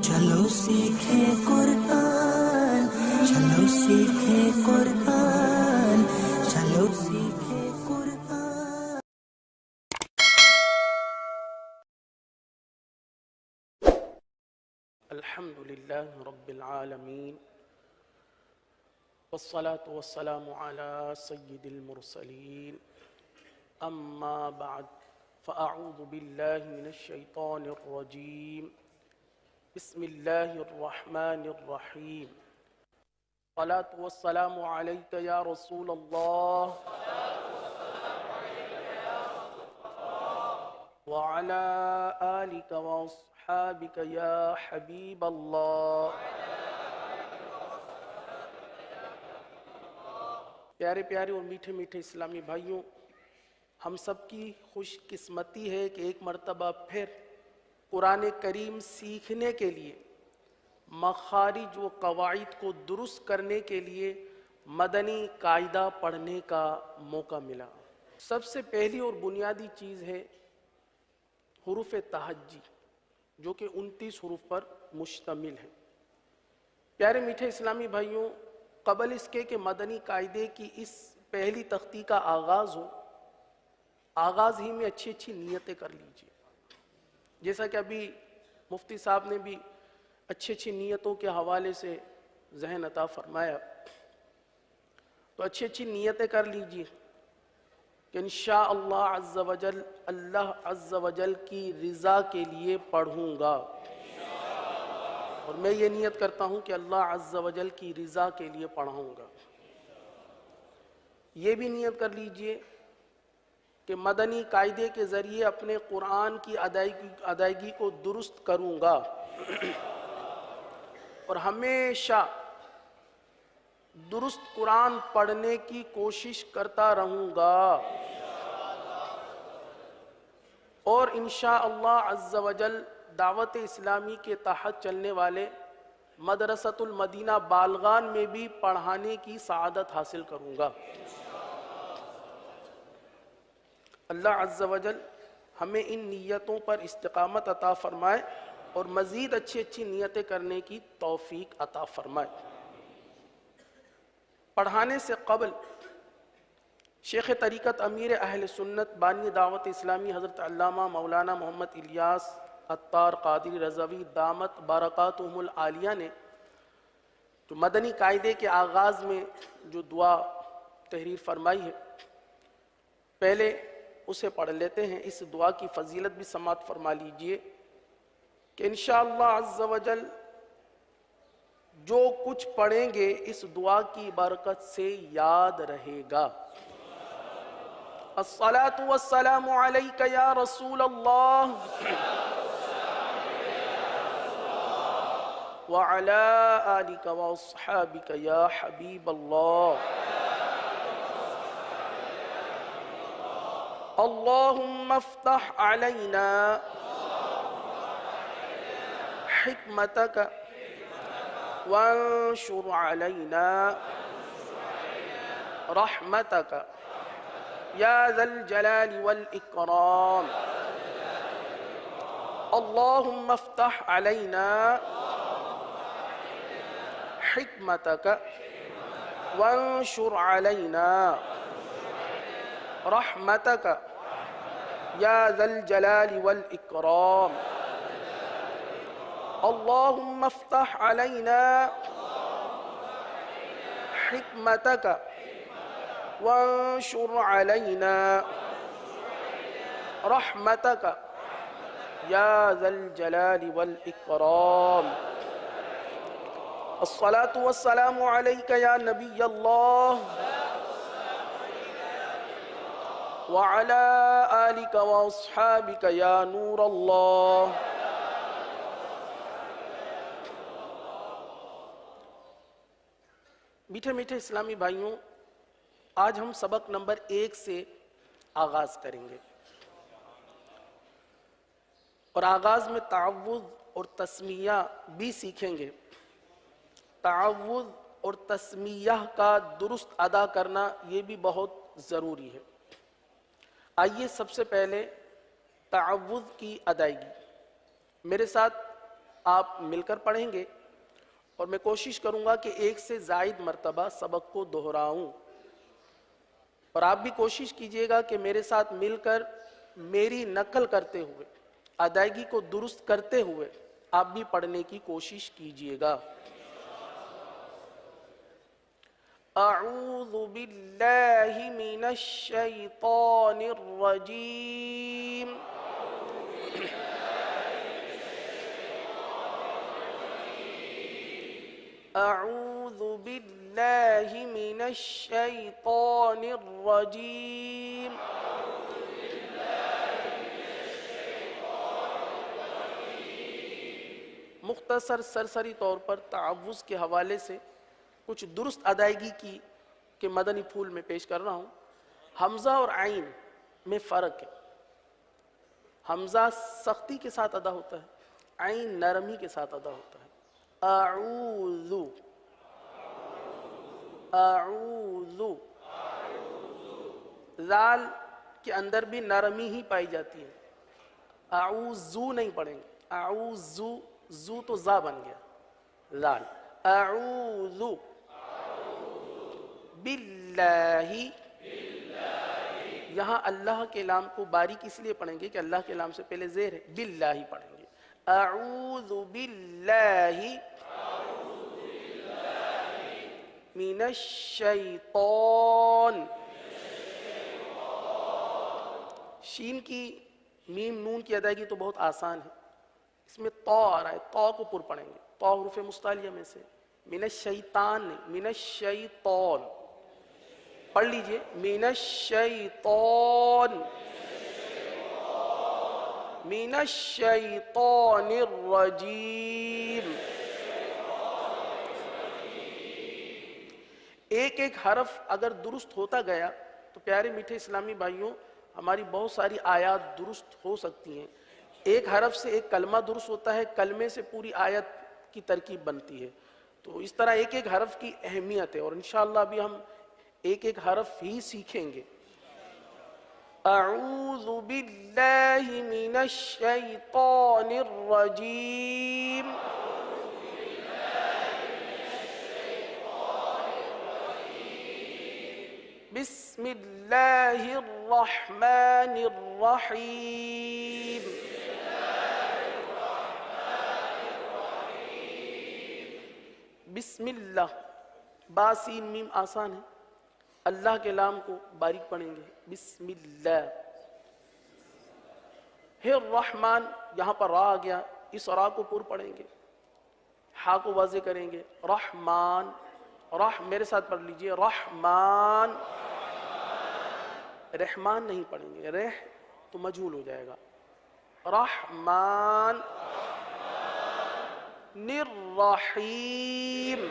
چلو سیکھیں قرآن، چلو سیکھیں قرآن، چلو سیکھیں قرآن۔ الحمد للہ رب العالمین والصلاة والسلام على سید المرسلین اما بعد فاعوذ باللہ من الشیطان الرجیم بسم اللہ الرحمن الرحیم الصلاة والسلام علیک یا رسول اللہ وعلى آلک وأصحابک یا حبیب اللہ۔ پیارے پیارے اور میٹھے میٹھے اسلامی بھائیوں، ہم سب کی خوش قسمتی ہے کہ ایک مرتبہ پھر قرآن کریم سیکھنے کے لیے، مخارج و قواعد کو درست کرنے کے لیے مدنی قاعدہ پڑھنے کا موقع ملا۔ سب سے پہلی اور بنیادی چیز ہے حروف تہجی، جو کہ 29 حروف پر مشتمل ہے۔ پیارے میٹھے اسلامی بھائیوں، قبل اس کے کہ مدنی قاعدے کی اس پہلی تختی کا آغاز ہو، آغاز ہی میں اچھی اچھی نیتیں کر لیجئے۔ جیسا کہ ابھی مفتی صاحب نے بھی اچھی اچھی نیتوں کے حوالے سے ذہن عطا فرمایا، تو اچھی اچھی نیتیں کر لیجئے کہ انشاءاللہ عز و جل، اللہ عز و جل کی رضا کے لیے پڑھوں گا، اور میں یہ نیت کرتا ہوں کہ اللہ عز و جل کی رضا کے لیے پڑھاؤں گا۔ یہ بھی نیت کر لیجئے کہ مدنی قاعدے کے ذریعے اپنے قرآن کی ادائیگی کو درست کروں گا، اور ہمیشہ درست قرآن پڑھنے کی کوشش کرتا رہوں گا، اور انشاءاللہ عز و جل دعوت اسلامی کے تحت چلنے والے مدرسۃ المدینہ بالغان میں بھی پڑھانے کی سعادت حاصل کروں گا۔ اللہ عز و جل ہمیں ان نیتوں پر استقامت عطا فرمائے اور مزید اچھی اچھی نیتیں کرنے کی توفیق عطا فرمائے۔ پڑھانے سے قبل شیخ طریقت امیر اہل سنت بانی دعوت اسلامی حضرت علامہ مولانا محمد الیاس عطار قادری رضوی دامت برکاتہم العالیہ نے جو مدنی قاعدے کے آغاز میں جو دعا تحریر فرمائی ہے، پہلے اسے پڑھ لیتے ہیں۔ اس دعا کی فضیلت بھی سماعت فرما لیجئے کہ انشاءاللہ عز و جل جو کچھ پڑھیں گے اس دعا کی برکت سے یاد رہے گا۔ الصلاة والسلام علیک یا رسول اللہ وعلی آلک واصحابک یا حبیب اللہ۔ اللہم افتح علینا حکمتک وانشر علینا رحمتک یا ذا الجلال والاکرام۔ اللہم افتح علینا حکمتک وانشر علینا رحمتک یا ذا الجلال والاکرام۔ اللہم افتح علینا حکمتک وانشر علینا رحمتک یا ذا الجلال والاکرام۔ الصلاة والسلام علیک یا نبی اللہ وعلی آلک واصحابک یا نور اللہ۔ میٹھے میٹھے اسلامی بھائیوں، آج ہم سبق نمبر 1 سے آغاز کریں گے، اور آغاز میں تعوذ اور تسمیہ بھی سیکھیں گے۔ تعوذ اور تسمیہ کا درست ادا کرنا یہ بھی بہت ضروری ہے۔ آئیے سب سے پہلے تعوذ کی ادائیگی، میرے ساتھ آپ مل کر پڑھیں گے اور میں کوشش کروں گا کہ ایک سے زائد مرتبہ سبق کو دہراؤں، اور آپ بھی کوشش کیجئے گا کہ میرے ساتھ مل کر میری نقل کرتے ہوئے، ادائیگی کو درست کرتے ہوئے آپ بھی پڑھنے کی کوشش کیجئے گا۔ اعوذ باللہ من الشیطان الرجیم، اعوذ باللہ من الشیطان الرجیم، مختصر سرسری طور پر تعوذ کے حوالے سے کچھ درست ادائیگی کی کہ مدنی پھول میں پیش کر رہا ہوں۔ حمزہ اور عین میں فرق ہے، حمزہ سختی کے ساتھ ادا ہوتا ہے، عین نرمی کے ساتھ ادا ہوتا ہے۔ اعوذ، اعوذ، ذال کے اندر بھی نرمی ہی پائی جاتی ہے، اعوذو نہیں پڑھیں گے، اعوذو، زو تو زا بن گیا، ذال، اعوذ باللہ، یہاں اللہ کے لام کو باریک اس لیے پڑھیں گے کہ اللہ کے لام سے پہلے زیر ہے، باللہ پڑھیں گے، اعوذ باللہ من الشیطان، شین کی میم نون کی ادائیگی تو بہت آسان ہے، اس میں طا آ رہا ہے، طا کو پر پڑھیں گے، طا حروف مستعلیہ میں سے، من الشیطان نہیں، من الشیطان، پڑھ لیجئے، من الشیطان، من الشیطان الرجیم۔ ایک ایک حرف اگر درست ہوتا گیا تو پیارے میٹھے اسلامی بھائیوں ہماری بہت ساری آیات درست ہو سکتی ہیں۔ ایک حرف سے ایک کلمہ درست ہوتا ہے، کلمے سے پوری آیت کی ترکیب بنتی ہے، تو اس طرح ایک ایک حرف کی اہمیت ہے، اور انشاءاللہ ابھی ہم ایک ایک حرف ہی سیکھیں گے۔ اعوذ باللہ من الشیطان الرجیم، بسم اللہ الرحمن الرحیم، بسم اللہ، با سین میم آسان ہے، اللہ کے لام کو باریک پڑھیں گے، بسم اللہ۔ ہے الرحمن، یہاں پر را آ گیا، اس را کو پر پڑھیں گے، ہا کو واضح کریں گے، رحمان، رح میرے ساتھ پڑھ لیجئے، رحمان، رحمان نہیں پڑھیں گے، رح تو مجہول ہو جائے گا، رحمان، الرحیم،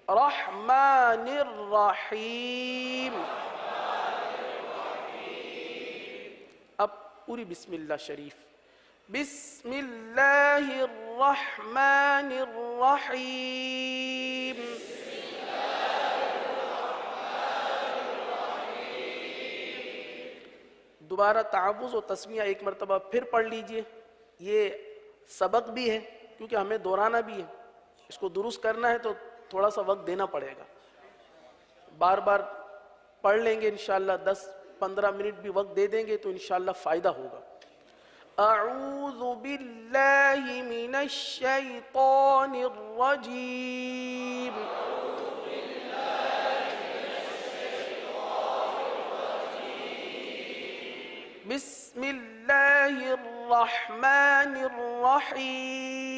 رحمان الرحیم۔ اب پوری بسم اللہ شریف، بسم اللہ الرحمن الرحیم، دوبارہ تعوذ و تسمیہ ایک مرتبہ پھر پڑھ لیجئے، یہ سبق بھی ہے کیونکہ ہمیں دہرانا بھی ہے، اس کو درست کرنا ہے تو تھوڑا سا وقت دینا پڑے گا، بار بار پڑھ لیں گے انشاءاللہ، 10-15 منٹ بھی وقت دے دیں گے تو انشاءاللہ فائدہ ہوگا۔ اعوذ باللہ من الشیطان الرجیم، بسم اللہ الرحمن الرحیم،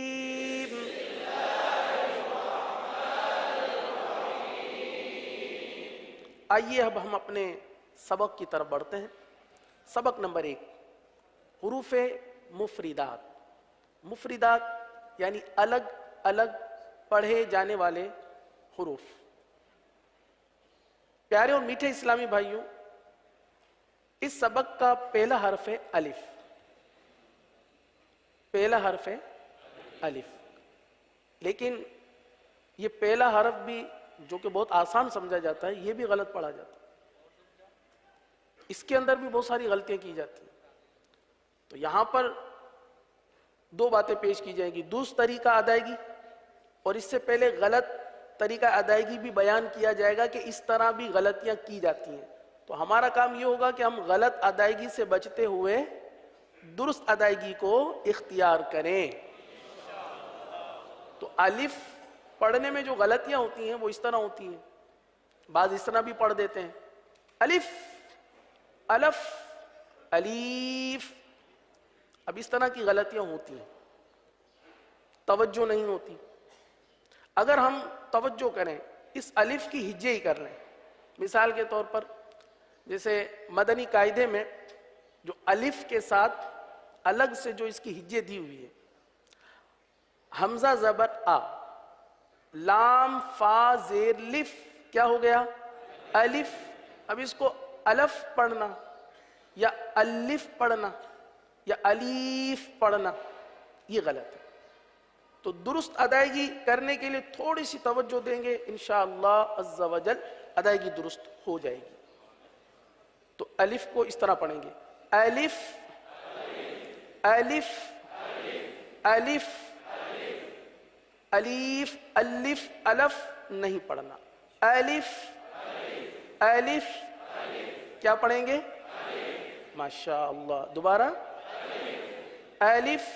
آئیے اب ہم اپنے سبق کی طرف بڑھتے ہیں۔ سبق نمبر 1، حروف مفردات۔ مفردات یعنی الگ الگ پڑھے جانے والے حروف۔ پیارے اور میٹھے اسلامی بھائیوں، اس سبق کا پہلا حرف ہے الف، پہلا حرف ہے الف، لیکن یہ پہلا حرف بھی جو کہ بہت آسان سمجھا جاتا ہے، یہ بھی غلط پڑھا جاتا ہے، اس کے اندر بھی بہت ساری غلطیاں کی جاتی ہیں۔ تو یہاں پر دو باتیں پیش کی جائیں گی، درست طریقہ ادائیگی، اور اس سے پہلے غلط طریقہ ادائیگی بھی بیان کیا جائے گا کہ اس طرح بھی غلطیاں کی جاتی ہیں۔ تو ہمارا کام یہ ہوگا کہ ہم غلط ادائیگی سے بچتے ہوئے درست ادائیگی کو اختیار کریں۔ تو الف پڑھنے میں جو غلطیاں ہوتی ہیں وہ اس طرح ہوتی ہیں، بعض اس طرح بھی پڑھ دیتے ہیں، الف الف الیف، اب اس طرح کی غلطیاں ہوتی ہیں، توجہ نہیں ہوتی۔ اگر ہم توجہ کریں، اس الف کی ہجے ہی کر لیں، مثال کے طور پر جیسے مدنی قاعدے میں جو الف کے ساتھ الگ سے جو اس کی ہجے دی ہوئی ہے، حمزہ زبر آ، لام فا زیر لف، کیا ہو گیا؟ الف۔ اب اس کو الف پڑھنا یا الف پڑھنا یا الیف پڑھنا، یہ غلط ہے۔ تو درست ادائیگی کرنے کے لیے تھوڑی سی توجہ دیں گے، انشاءاللہ عز و جل ادائیگی درست ہو جائے گی۔ تو الف کو اس طرح پڑھیں گے، الف الف الف الیف الف الف نہیں پڑھنا، الف الف کیا پڑھیں گے؟ ماشاءاللہ، دوبارہ الف،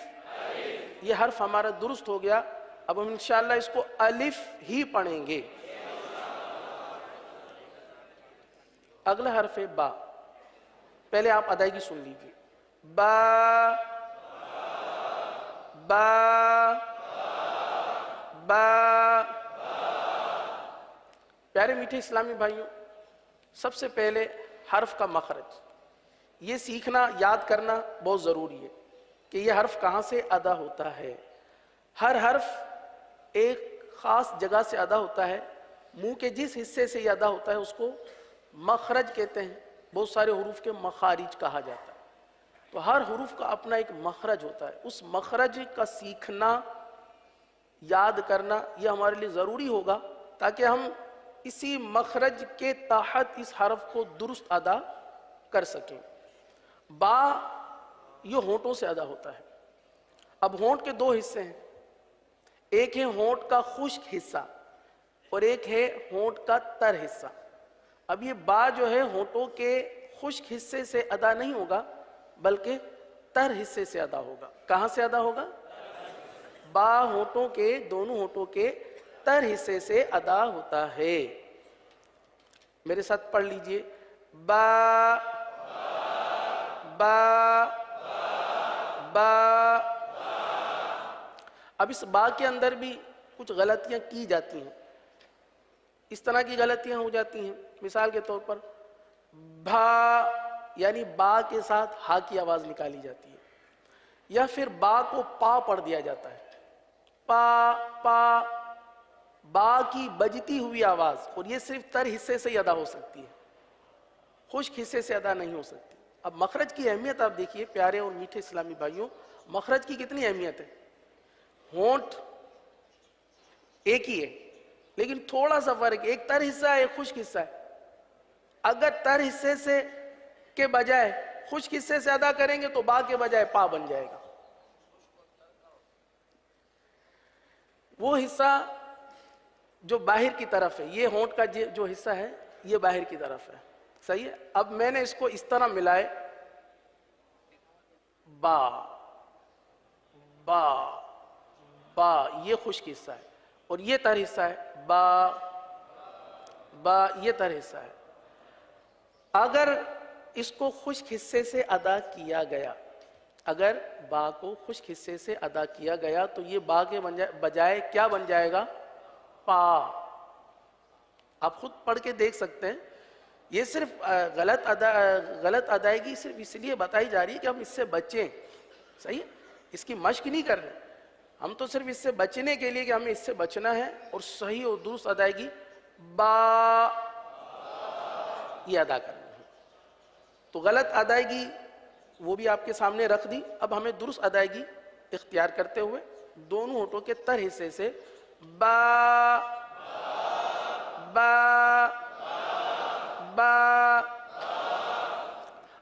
یہ حرف ہمارا درست ہو گیا۔ اب ہم انشاءاللہ اس کو الف ہی پڑھیں گے۔ اگلا حرف ہے با، پہلے آپ ادائیگی سن لیجیے، با با با۔ پیارے میٹھے اسلامی بھائیوں، سب سے پہلے حرف کا مخرج یہ سیکھنا، یاد کرنا بہت ضروری ہے کہ یہ حرف کہاں سے ادا ہوتا ہے۔ ہر حرف ایک خاص جگہ سے ادا ہوتا ہے، منہ کے جس حصے سے یہ ادا ہوتا ہے اس کو مخرج کہتے ہیں۔ بہت سارے حروف کے مخارج کہا جاتا ہے، تو ہر حروف کا اپنا ایک مخرج ہوتا ہے۔ اس مخرج کا سیکھنا، یاد کرنا یہ ہمارے لیے ضروری ہوگا تاکہ ہم اسی مخرج کے تحت اس حرف کو درست ادا کر سکیں۔ با یہ ہونٹوں سے ادا ہوتا ہے۔ اب ہونٹ کے دو حصے ہیں، ایک ہے ہونٹ کا خشک حصہ اور ایک ہے ہونٹ کا تر حصہ۔ اب یہ با جو ہے ہونٹوں کے خشک حصے سے ادا نہیں ہوگا بلکہ تر حصے سے ادا ہوگا۔ کہاں سے ادا ہوگا؟ با ہونٹوں کے، دونوں ہونٹوں کے تر حصے سے ادا ہوتا ہے۔ میرے ساتھ پڑھ لیجئے، با با با۔ اب اس با کے اندر بھی کچھ غلطیاں کی جاتی ہیں، اس طرح کی غلطیاں ہو جاتی ہیں، مثال کے طور پر بھا یعنی با کے ساتھ ہا کی آواز نکالی جاتی ہے، یا پھر با کو پا پڑھ دیا جاتا ہے، پا پا، با کی بجتی ہوئی آواز، اور یہ صرف تر حصے سے ہی ادا ہو سکتی ہے، خشک حصے سے ادا نہیں ہو سکتی۔ اب مخرج کی اہمیت آپ دیکھیے پیارے اور میٹھے اسلامی بھائیوں، مخرج کی کتنی اہمیت ہے۔ ہونٹ ایک ہی ہے لیکن تھوڑا سا فرق ہے، ایک تر حصہ ہے ایک خشک حصہ ہے۔ اگر تر حصے سے کے بجائے خشک حصے سے ادا کریں گے تو با کے بجائے پا بن جائے گا۔ وہ حصہ جو باہر کی طرف ہے، یہ ہونٹ کا جو حصہ ہے یہ باہر کی طرف ہے، صحیح ہے۔ اب میں نے اس کو اس طرح ملائے، با با با، یہ خشک حصہ ہے، اور یہ تر حصہ ہے، با با، یہ تر حصہ ہے۔ اگر اس کو خشک حصے سے ادا کیا گیا، اگر با کو خشک حصے سے ادا کیا گیا تو یہ با کے بجائے کیا بن جائے گا؟ پا۔ آپ خود پڑھ کے دیکھ سکتے ہیں، یہ صرف غلط ادائیگی صرف اس لیے بتائی جا رہی ہے کہ ہم اس سے بچیں، صحیح ہے، اس کی مشق نہیں کر رہے ہم، تو صرف اس سے بچنے کے لیے کہ ہمیں اس سے بچنا ہے اور صحیح اور درست ادائیگی با یہ ادا کرنا ہے۔ تو غلط ادائیگی وہ بھی آپ کے سامنے رکھ دی، اب ہمیں درست ادائیگی اختیار کرتے ہوئے دونوں ہونٹوں کے تر حصے سے با با با۔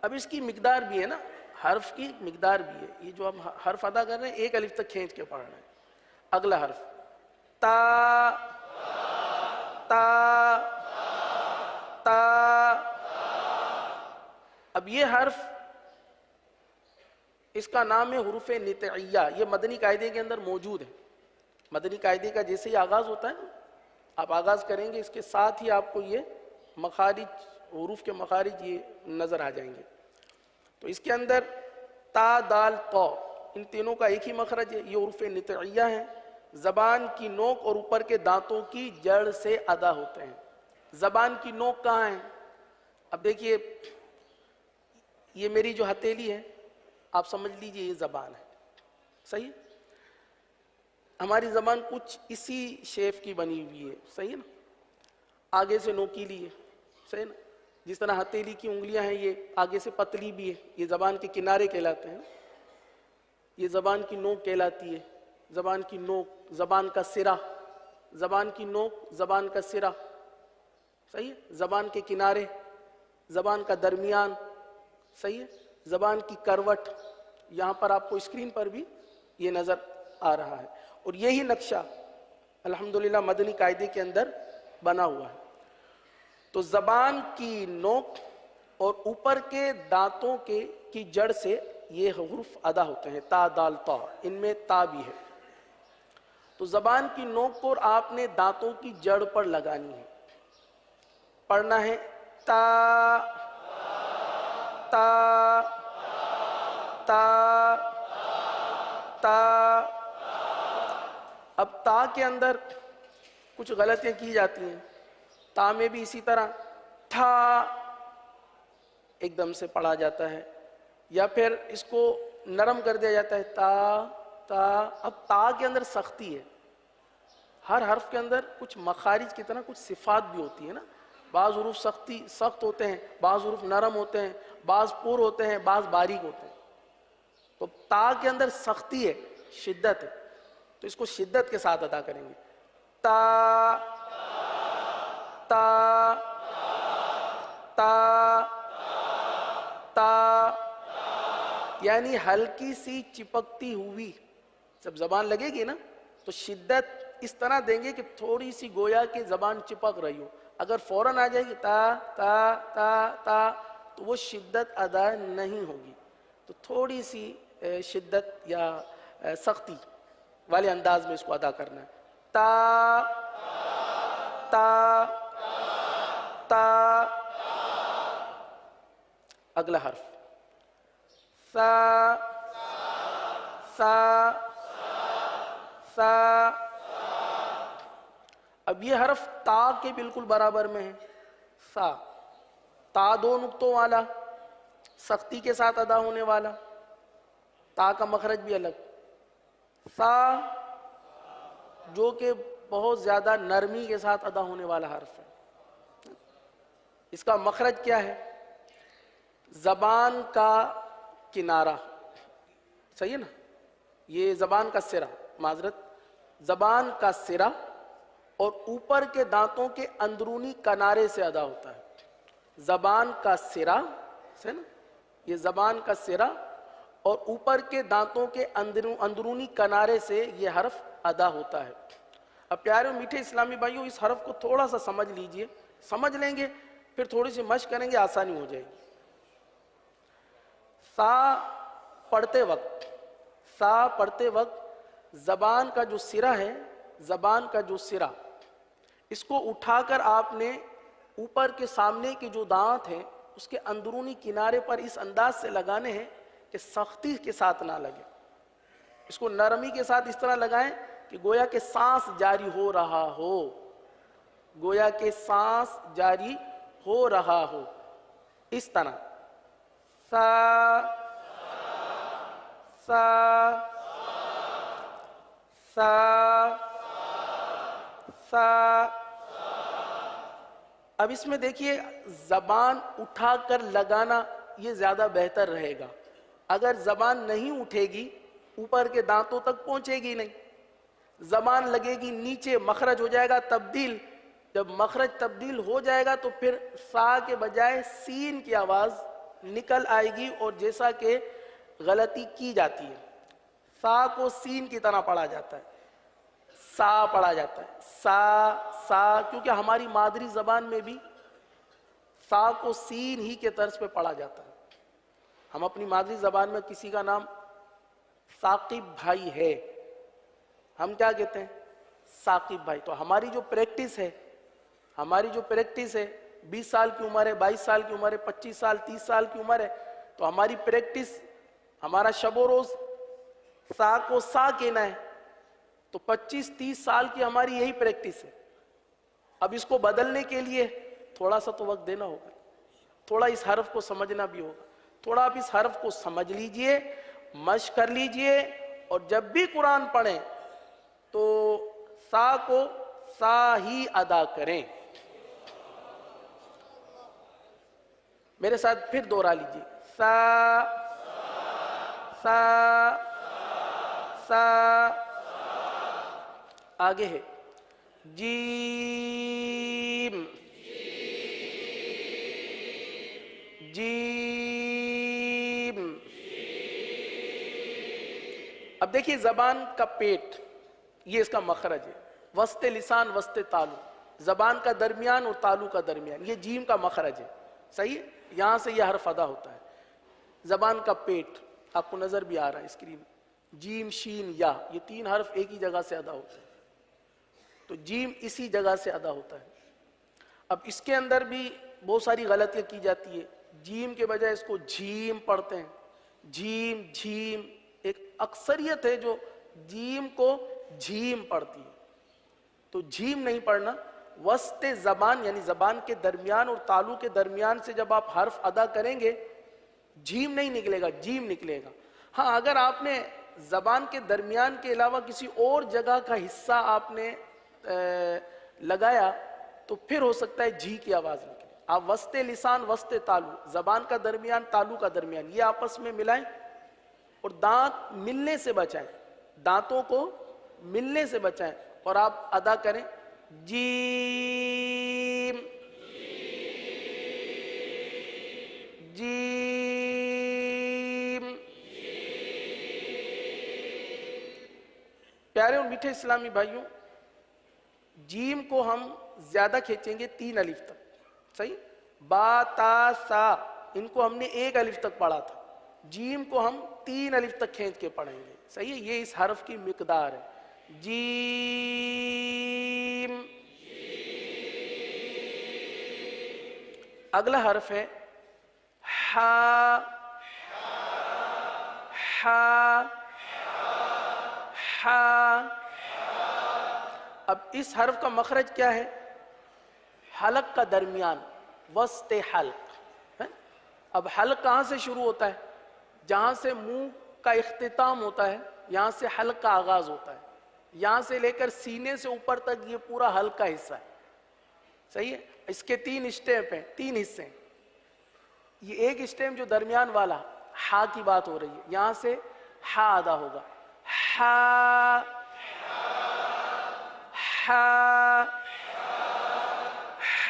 اب اس کی مقدار بھی ہے نا، حرف کی مقدار بھی ہے. یہ جو ہم حرف ادا کر رہے ہیں ایک الف تک کھینچ کے پڑھ رہے ہیں. اگلا حرف تا تا تا. اب یہ حرف اس کا نام ہے حروف نطعیہ. یہ مدنی قاعدے کے اندر موجود ہے. مدنی قاعدے کا جیسے ہی آغاز ہوتا ہے نا، آپ آغاز کریں گے اس کے ساتھ ہی آپ کو یہ مخارج، حروف کے مخارج یہ نظر آ جائیں گے. تو اس کے اندر تا دال طا، ان تینوں کا ایک ہی مخرج ہے. یہ حروف نطعیہ ہیں، زبان کی نوک اور اوپر کے دانتوں کی جڑ سے ادا ہوتے ہیں. زبان کی نوک کہاں ہے؟ اب دیکھیے یہ میری جو ہتھیلی ہے آپ سمجھ لیجئے یہ زبان ہے. صحیح ہے؟ ہماری زبان کچھ اسی شیپ کی بنی ہوئی ہے. صحیح ہے نا؟ آگے سے نوکیلی ہے. صحیح ہے نا؟ جس طرح ہتھیلی کی انگلیاں ہیں یہ آگے سے پتلی بھی ہے. یہ زبان کے کنارے کہلاتے ہیں. یہ زبان کی نوک کہلاتی ہے. زبان کی نوک، زبان کا سرا، زبان کی نوک، زبان کا سرا. صحیح ہے؟ زبان کے کنارے، زبان کا درمیان. صحیح ہے؟ زبان کی کروٹ. یہاں پر آپ کو اسکرین پر بھی یہ نظر آ رہا ہے. اور یہی نقشہ الحمدللہ مدنی قاعدے کے اندر بنا ہوا ہے. تو زبان کی نوک اور اوپر کے دانتوں کی جڑ سے یہ حروف ادا ہوتے ہیں. تا دال طا، ان میں تا بھی ہے. تو زبان کی نوک کو آپ نے دانتوں کی جڑ پر لگانی ہے. پڑھنا ہے تا تا تا تا. اب تا کے اندر کچھ غلطیاں کی جاتی ہیں. تا میں بھی اسی طرح تھا ایک دم سے پڑھا جاتا ہے، یا پھر اس کو نرم کر دیا جاتا ہے تا تا. اب تا کے اندر سختی ہے. ہر حرف کے اندر کچھ مخارج کی طرح کچھ صفات بھی ہوتی ہے نا. بعض حروف سخت ہوتے ہیں، بعض حروف نرم ہوتے ہیں، بعض پر ہوتے ہیں، بعض باریک ہوتے ہیں. تو تا کے اندر سختی ہے، شدت ہے. تو اس کو شدت کے ساتھ ادا کریں گے. تا تا تا تا. یعنی ہلکی سی چپکتی ہوئی جب زبان لگے گی نا تو شدت اس طرح دیں گے کہ تھوڑی سی گویا کہ زبان چپک رہی ہو. اگر فوراً آ جائے گی تا تا تا تا تو وہ شدت ادا نہیں ہوگی. تو تھوڑی سی شدت یا سختی والے انداز میں اس کو ادا کرنا ہے. تا تا تا. اگلا حرف سا سا سا. اب یہ حرف تا کے بالکل برابر میں ہے. سا، تا دو نقطوں والا، سختی کے ساتھ ادا ہونے والا. تا کا مخرج بھی الگ. سا جو کہ بہت زیادہ نرمی کے ساتھ ادا ہونے والا حرف ہے. اس کا مخرج کیا ہے؟ زبان کا کنارہ. صحیح ہے نا؟ یہ زبان کا سرا، معذرت، زبان کا سرا اور اوپر کے دانتوں کے اندرونی کنارے سے ادا ہوتا ہے. زبان کا سرا، صحیح نا؟ یہ زبان کا سرا اور اوپر کے دانتوں کے اندرونی کنارے سے یہ حرف ادا ہوتا ہے. اب پیارے و میٹھے اسلامی بھائیوں، اس حرف کو تھوڑا سا سمجھ لیجئے. سمجھ لیں گے پھر تھوڑی سی مشق کریں گے، آسانی ہو جائے گی. سا پڑھتے وقت زبان کا جو سرا ہے، زبان کا جو سرا، اس کو اٹھا کر آپ نے اوپر کے سامنے کے جو دانت ہیں اس کے اندرونی کنارے پر اس انداز سے لگانے ہیں کہ سختی کے ساتھ نہ لگے. اس کو نرمی کے ساتھ اس طرح لگائیں کہ گویا کہ سانس جاری ہو رہا ہو، گویا کہ سانس جاری ہو رہا ہو. اس طرح سا سا سا سا. اب اس میں دیکھیے زبان اٹھا کر لگانا یہ زیادہ بہتر رہے گا. اگر زبان نہیں اٹھے گی اوپر کے دانتوں تک پہنچے گی نہیں. زبان لگے گی نیچے، مخرج ہو جائے گا تبدیل. جب مخرج تبدیل ہو جائے گا تو پھر سا کے بجائے سین کی آواز نکل آئے گی. اور جیسا کہ غلطی کی جاتی ہے. سا کو سین کی طرح پڑھا جاتا ہے, سا پڑھا جاتا ہے, سا, کیونکہ ہماری مادری زبان میں بھی سا کو سین ہی کے طرز پہ پڑھا جاتا ہے. ہم اپنی مادری زبان میں کسی کا نام ثاقب بھائی ہے, ہم کیا کہتے ہیں؟ ثاقب بھائی. تو ہماری جو پریکٹس ہے 20 سال کی عمر ہے, 22 سال کی عمر ہے, 25 سال 30 سال کی عمر ہے, تو ہماری پریکٹس, ہمارا شب و روز سا کو سا کہنا ہے. تو 25-30 سال کی ہماری یہی پریکٹس ہے. اب اس کو بدلنے کے لیے تھوڑا سا تو وقت دینا ہوگا, تھوڑا اس حرف کو سمجھنا بھی ہوگا. تھوڑا آپ اس حرف کو سمجھ لیجئے, مشق کر لیجئے, اور جب بھی قرآن پڑھیں تو سا کو سا ہی ادا کریں. میرے ساتھ پھر دوہرا لیجئے, سا سا سا. آگے ہے جیم جیم. اب دیکھیے زبان کا پیٹ, یہ اس کا مخرج ہے, وسط لسان وسط تالو, زبان کا درمیان اور تالو کا درمیان, یہ جیم کا مخرج ہے. صحیح ہے, یہاں سے یہ حرف ادا ہوتا ہے. زبان کا پیٹ آپ کو نظر بھی آ رہا ہے اسکرین, جیم شین یا, یہ 3 حرف ایک ہی جگہ سے ادا ہوتے ہیں. تو جیم اسی جگہ سے ادا ہوتا ہے. اب اس کے اندر بھی بہت ساری غلطیاں کی جاتی ہے. جیم کے بجائے اس کو جھیم پڑھتے ہیں, جھیم جھیم. ایک اکثریت ہے جو جیم کو جھیم پڑھتی ہے, تو جھیم نہیں پڑھنا. وسط زبان یعنی زبان کے درمیان اور تالو کے درمیان سے جب آپ حرف ادا کریں گے, جھیم نہیں نکلے گا, جیم نکلے گا. ہاں, اگر آپ نے زبان کے درمیان کے علاوہ کسی اور جگہ کا حصہ آپ نے لگایا تو پھر ہو سکتا ہے جھی کی آواز نکلے. آپ وسط لسان وسط تالو, زبان کا درمیان تالو کا درمیان, یہ آپس میں ملائیں اور دانت ملنے سے بچائیں, دانتوں کو ملنے سے بچائیں, اور آپ ادا کریں جیم جیم. پیارے اور میٹھے اسلامی بھائیوں, جیم کو ہم زیادہ کھینچیں گے 3 الف تک. صحیح, با تا سا ان کو ہم نے 1 الف تک پڑھا تھا, جیم کو ہم 3 الف تک کھینچ کے پڑھیں گے. صحیح ہے, یہ اس حرف کی مقدار ہے. جیم. اگلا حرف ہے ہا. ہا ہا. اب اس حرف کا مخرج کیا ہے؟ حلق کا درمیان, وسط حلق. اب حلق کہاں سے شروع ہوتا ہے؟ جہاں سے منہ کا اختتام ہوتا ہے, یہاں سے حلق کا آغاز ہوتا ہے. یہاں سے لے کر سینے سے اوپر تک یہ پورا حلق کا حصہ ہے. صحیح ہے, اس کے 3 اسٹیپ ہیں, 3 حصے ہیں. یہ ایک اسٹیپ جو درمیان والا ہا کی بات ہو رہی ہے, یہاں سے ہا ادا ہوگا. ہا ہا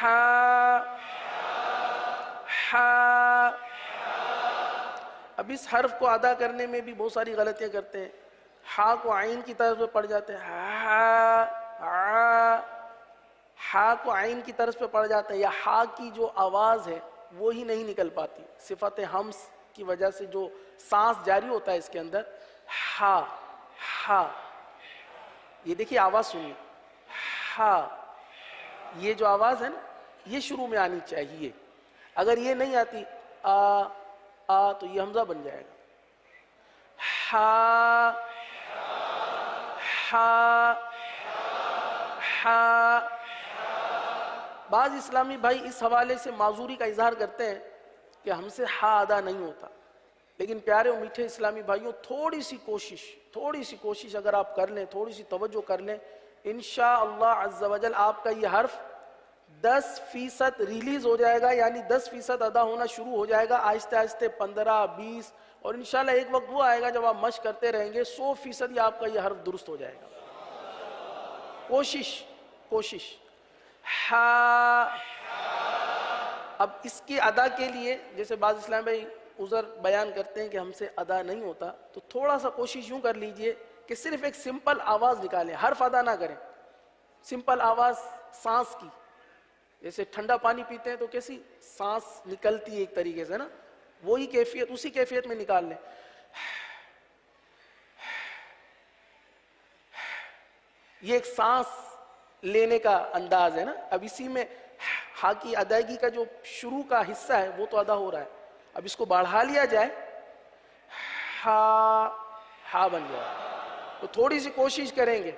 ہا ہا. اب اس حرف کو ادا کرنے میں بھی بہت ساری غلطیاں کرتے ہیں. ہا کو عین کی طرف پہ پڑھ جاتے ہیں, ہا کو عین کی طرف پہ پڑھ جاتے ہیں, یا ہا کی جو آواز ہے وہی نہیں نکل پاتی, صفت ہمس کی وجہ سے جو سانس جاری ہوتا ہے اس کے اندر. ہا ہا, یہ دیکھیے آواز سنیے, ہا, یہ جو آواز ہے نا یہ شروع میں آنی چاہیے. اگر یہ نہیں آتی آ تو یہ حمزہ بن جائے گا. ہا ہا ہا. بعض اسلامی بھائی اس حوالے سے معذوری کا اظہار کرتے ہیں کہ ہم سے ہا ادا نہیں ہوتا, لیکن پیارے و میٹھے اسلامی بھائیوں تھوڑی سی کوشش اگر آپ کر لیں, تھوڑی سی توجہ کر لیں, انشاءاللہ عز و جل آپ کا یہ حرف 10% ریلیز ہو جائے گا, یعنی 10% ادا ہونا شروع ہو جائے گا. آہستہ آہستہ 15-20, اور انشاءاللہ ایک وقت وہ آئے گا جب آپ مشق کرتے رہیں گے 100% آپ کا یہ حرف درست ہو جائے گا. کوشش. ہا. اب اس کی ادا کے لیے جیسے بعض اسلام بھائی عذر بیان کرتے ہیں کہ ہم سے ادا نہیں ہوتا، تو تھوڑا سا کوشش یوں کر لیجئے کہ صرف ایک سمپل آواز نکالیں، حرف ادا نہ کریں، سمپل آواز سانس کی، جیسے ٹھنڈا پانی پیتے ہیں تو کیسی سانس نکلتی ہے ایک طریقے سے نا، وہی کیفیت اسی کیفیت میں نکال لیں. یہ ایک سانس لینے کا انداز ہے نا. اب اسی میں ہا کی ادائیگی کا جو شروع کا حصہ ہے وہ تو ادا ہو رہا ہے، اب اس کو بڑھا لیا جائے، ہا بن جائے. تو تھوڑی سی کوشش کریں گے،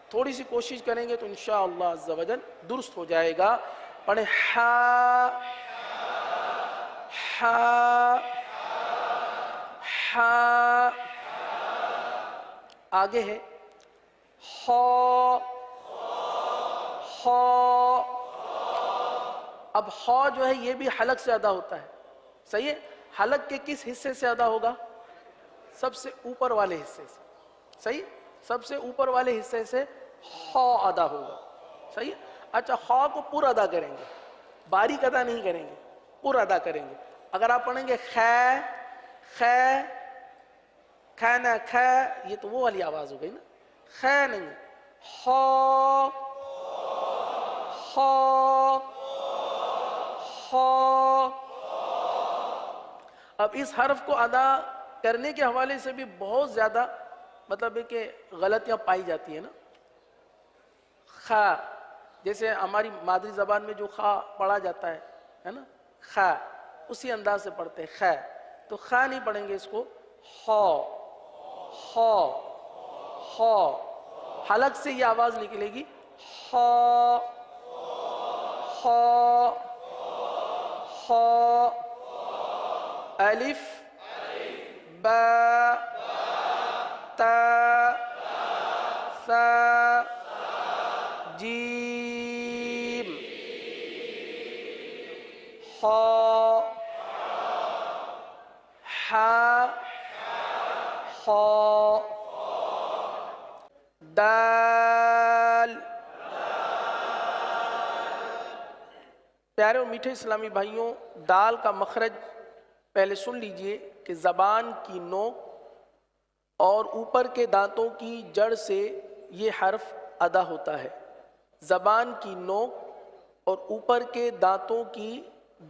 تھوڑی سی کوشش کریں گے تو انشاءاللہ عز و جل درست ہو جائے گا. پڑھیں ہا ہا ہا. آگے ہے ہو ہو. اب ہو جو ہے یہ بھی حلق سے ادا ہوتا ہے، صحیح ہے. حلق کے کس حصے سے ادا ہوگا؟ سب سے اوپر والے حصے سے، صحیح. سب سے اوپر والے حصے سے ہو ادا ہوگا، صحیح ہے. اچھا ہو کو پر ادا کریں گے، باریک ادا نہیں کریں گے، پر ادا کریں گے. اگر آپ پڑھیں گے خے خے کھانا کھا، یہ تو وہ والی آواز ہو گئی نا، خے نہیں. ہو ہو ہو. اب اس حرف کو ادا کرنے کے حوالے سے بھی بہت زیادہ مطلب ہے کہ غلطیاں پائی جاتی ہیں نا. خا، جیسے ہماری مادری زبان میں جو خا پڑھا جاتا ہے نا، خا اسی انداز سے پڑھتے ہیں خا. تو خا نہیں پڑھیں گے، اس کو ہو ہو ہو. حلق سے یہ آواز نکلے گی ہو ہو ہو. الف با تا ثا جیم ہا ہا ہا. دال. پیارے اور میٹھے اسلامی بھائیوں، دال کا مخرج پہلے سن لیجئے کہ زبان کی نوک اور اوپر کے دانتوں کی جڑ سے یہ حرف ادا ہوتا ہے. زبان کی نوک اور اوپر کے دانتوں کی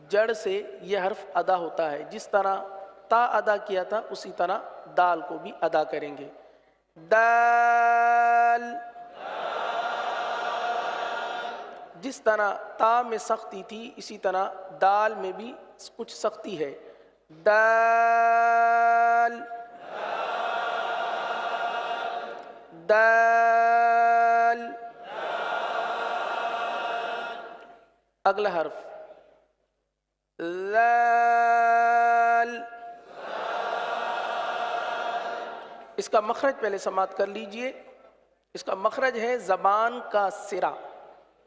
جڑ سے یہ حرف ادا ہوتا ہے. جس طرح تا ادا کیا تھا اسی طرح دال کو بھی ادا کریں گے. دال. جس طرح تا میں سختی تھی اسی طرح دال میں بھی کچھ سختی ہے. دال دال. اگلا حرف لال. اس کا مخرج پہلے سماعت کر لیجئے. اس کا مخرج ہے زبان کا سرا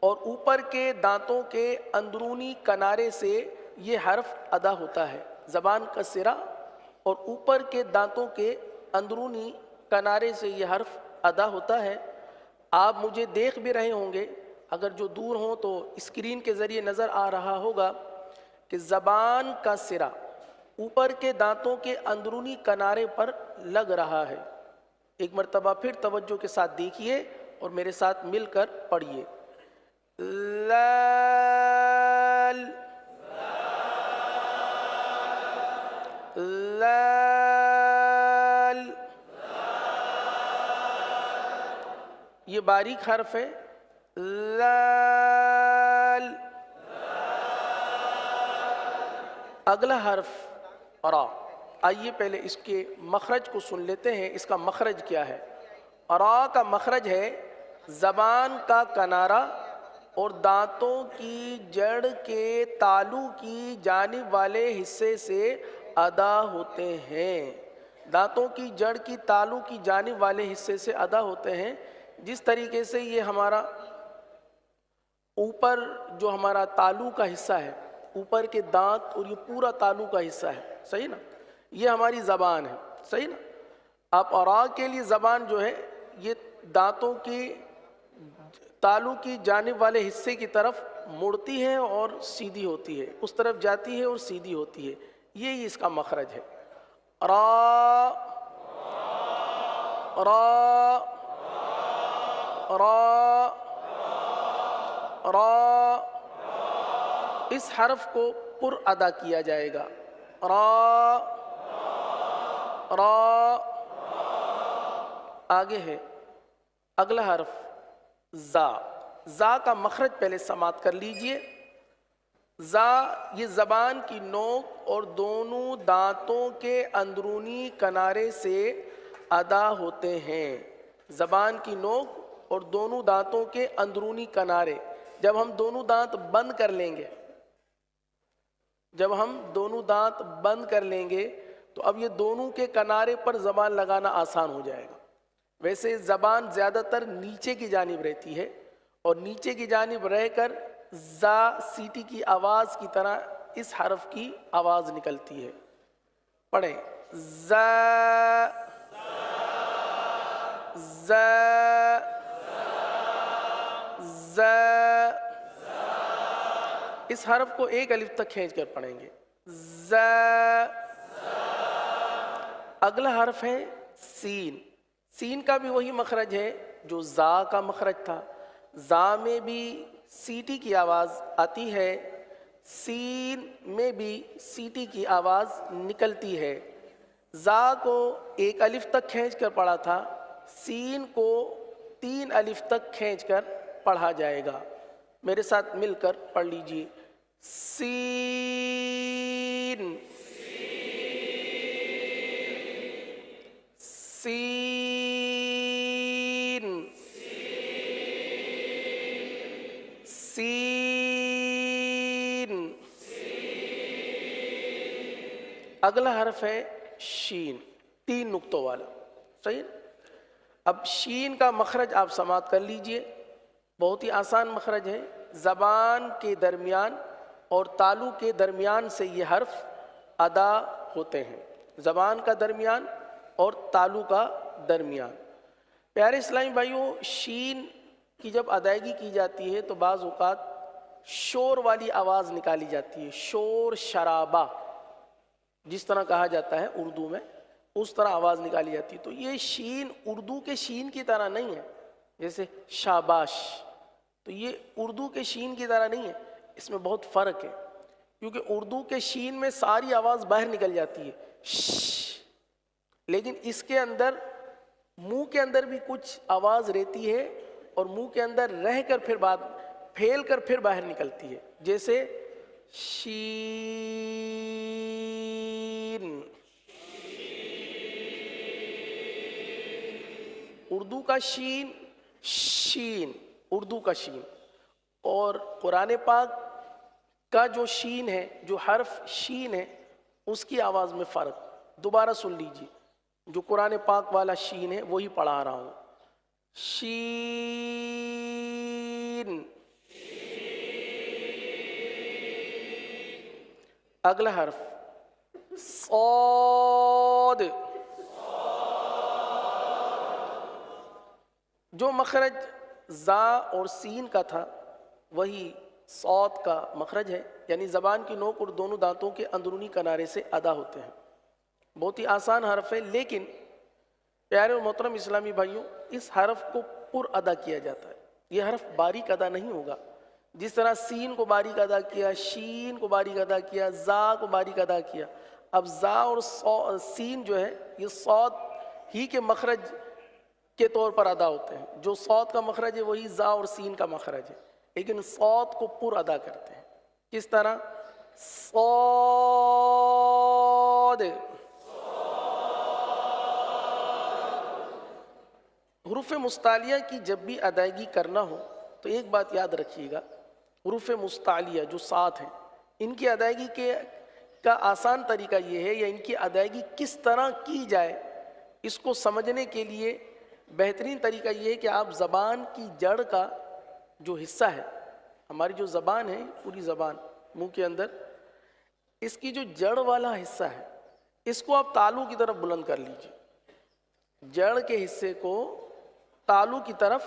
اور اوپر کے دانتوں کے اندرونی کنارے سے یہ حرف ادا ہوتا ہے. زبان کا سرا اور اوپر کے دانتوں کے اندرونی کنارے سے یہ حرف ادا ہوتا ہے. آپ مجھے دیکھ بھی رہے ہوں گے، اگر جو دور ہوں تو اسکرین کے ذریعے نظر آ رہا ہوگا کہ زبان کا سرا اوپر کے دانتوں کے اندرونی کنارے پر لگ رہا ہے. ایک مرتبہ پھر توجہ کے ساتھ دیکھیے اور میرے ساتھ مل کر پڑھیے. لال لال. یہ باریک حرف ہے. لال. اگلا حرف را. آئیے پہلے اس کے مخرج کو سن لیتے ہیں. اس کا مخرج کیا ہے؟ را کا مخرج ہے زبان کا کنارہ اور دانتوں کی جڑ کے تالو کی جانب والے حصے سے ادا ہوتے ہیں. دانتوں کی جڑ کی تالو کی جانب والے حصے سے ادا ہوتے ہیں. جس طریقے سے یہ ہمارا اوپر جو ہمارا تالو کا حصہ ہے، اوپر کے دانت اور یہ پورا تالو کا حصہ ہے، صحیح نا، یہ ہماری زبان ہے، صحیح نا. آپ را کے لیے زبان جو ہے یہ دانتوں کی تالو کی جانب والے حصے کی طرف مڑتی ہے اور سیدھی ہوتی ہے، اس طرف جاتی ہے اور سیدھی ہوتی ہے. یہی اس کا مخرج ہے. را را را را، اس حرف کو پر ادا کیا جائے گا. را را. آگے ہے اگلا حرف زا. زا کا مخرج پہلے سماعت کر لیجئے. زا یہ زبان کی نوک اور دونوں دانتوں کے اندرونی کنارے سے ادا ہوتے ہیں. زبان کی نوک اور دونوں دانتوں کے اندرونی کنارے. جب ہم دونوں دانت بند کر لیں گے، کر لیں گے تو اب یہ دونوں کے کنارے پر زبان لگانا آسان ہو جائے گا. ویسے زبان زیادہ تر نیچے کی جانب رہتی ہے اور نیچے کی جانب رہ کر زا سیٹی کی آواز کی طرح اس حرف کی آواز نکلتی ہے. پڑھیں زا زا زا. اس حرف کو ایک الف تک کھینچ کر پڑھیں گے. زا. اگلا حرف ہے سین. سین کا بھی وہی مخرج ہے جو زا کا مخرج تھا. زا میں بھی سیٹی کی آواز آتی ہے، سین میں بھی سیٹی کی آواز نکلتی ہے. زا کو ایک الف تک کھینچ کر پڑھا تھا، سین کو 3 الف تک کھینچ کر پڑھا جائے گا. میرے ساتھ مل کر پڑھ لیجیے. سین سین سین. اگلا حرف ہے شین، 3 نقطوں والا. صحیح. اب شین کا مخرج آپ سماعت کر لیجئے. بہت ہی آسان مخرج ہے. زبان کے درمیان اور تالو کے درمیان سے یہ حرف ادا ہوتے ہیں. زبان کا درمیان اور تالو کا درمیان. پیارے اسلامی بھائیوں، شین کی جب ادائیگی کی جاتی ہے تو بعض اوقات شور والی آواز نکالی جاتی ہے. شور شرابہ جس طرح کہا جاتا ہے اردو میں، اس طرح آواز نکالی جاتی ہے. تو یہ شین اردو کے شین کی طرح نہیں ہے. جیسے شاباش، تو یہ اردو کے شین کی طرح نہیں ہے. اس میں بہت فرق ہے، کیونکہ اردو کے شین میں ساری آواز باہر نکل جاتی ہے، لیکن اس کے اندر منہ کے اندر بھی کچھ آواز رہتی ہے اور منہ کے اندر رہ کر پھر بات پھیل کر پھر باہر نکلتی ہے. جیسے شین. اردو کا شین شین، اردو کا شین، اور قرآن پاک کا جو شین ہے، جو حرف شین ہے، اس کی آواز میں فرق. دوبارہ سن لیجیے. جو قرآن پاک والا شین ہے وہی پڑھا رہا ہوں. شین. اگلا حرف صاد. جو مخرج زا اور سین کا تھا وہی صاد کا مخرج ہے، یعنی زبان کی نوک اور دونوں دانتوں کے اندرونی کنارے سے ادا ہوتے ہیں. بہت ہی آسان حرف ہے، لیکن پیارے اور محترم اسلامی بھائیوں، اس حرف کو پر ادا کیا جاتا ہے. یہ حرف باریک ادا نہیں ہوگا. جس طرح سین کو باریک ادا کیا، شین کو باریک ادا کیا، زا کو باریک ادا کیا. اب زا اور سین جو ہے یہ صاد ہی کے مخرج کے طور پر ادا ہوتے ہیں. جو صاد کا مخرج ہے وہی زا اور سین کا مخرج ہے، لیکن صاد کو پر ادا کرتے ہیں. کس طرح؟ صاد. حروف مستعلیہ کی جب بھی ادائیگی کرنا ہو تو ایک بات یاد رکھیے گا، حروف مستعلیہ جو 7 ہیں، ان کی ادائیگی کا آسان طریقہ یہ ہے، یا ان کی ادائیگی کس طرح کی جائے، اس کو سمجھنے کے لیے بہترین طریقہ یہ ہے کہ آپ زبان کی جڑ کا جو حصہ ہے، ہماری جو زبان ہے پوری زبان منہ کے اندر، اس کی جو جڑ والا حصہ ہے اس کو آپ تالو کی طرف بلند کر لیجیے. جڑ کے حصے کو تالو کی طرف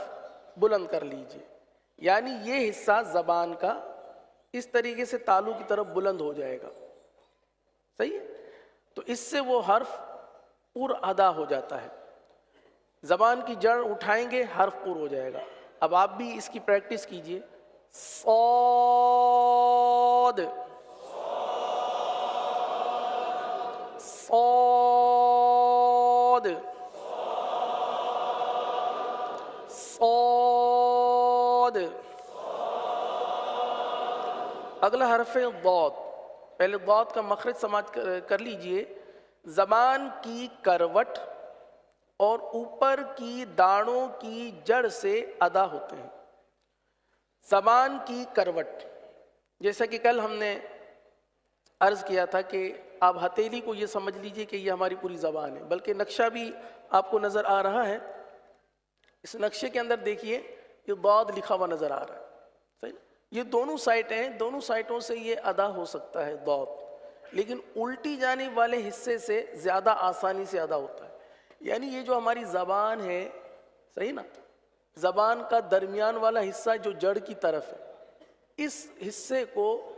بلند کر لیجیے، یعنی یہ حصہ زبان کا اس طریقے سے تالو کی طرف بلند ہو جائے گا. صحیح ہے؟ تو اس سے وہ حرف پر ادا ہو جاتا ہے. زبان کی جڑ اٹھائیں گے حرف پر ہو جائے گا. اب آپ بھی اس کی پریکٹس کیجئے. صاد، صاد، صاد. اگلا حرف ہے ضاد. پہلے ضاد کا مخرج سماعت کر لیجئے. زبان کی کروٹ اور اوپر کی داڑوں کی جڑ سے ادا ہوتے ہیں. زبان کی کروٹ، جیسا کہ کل ہم نے عرض کیا تھا کہ آپ ہتھیلی کو یہ سمجھ لیجئے کہ یہ ہماری پوری زبان ہے، بلکہ نقشہ بھی آپ کو نظر آ رہا ہے. اس نقشے کے اندر دیکھیے یہ ضاد لکھا ہوا نظر آ رہا ہے. صحیح؟ یہ دونوں سائٹیں ہیں، دونوں سائٹوں سے یہ ادا ہو سکتا ہے ضاد، لیکن الٹی جانب والے حصے سے زیادہ آسانی سے ادا ہوتا ہے. یعنی یہ جو ہماری زبان ہے، صحیح نا، زبان کا درمیان والا حصہ جو جڑ کی طرف ہے، اس حصے کو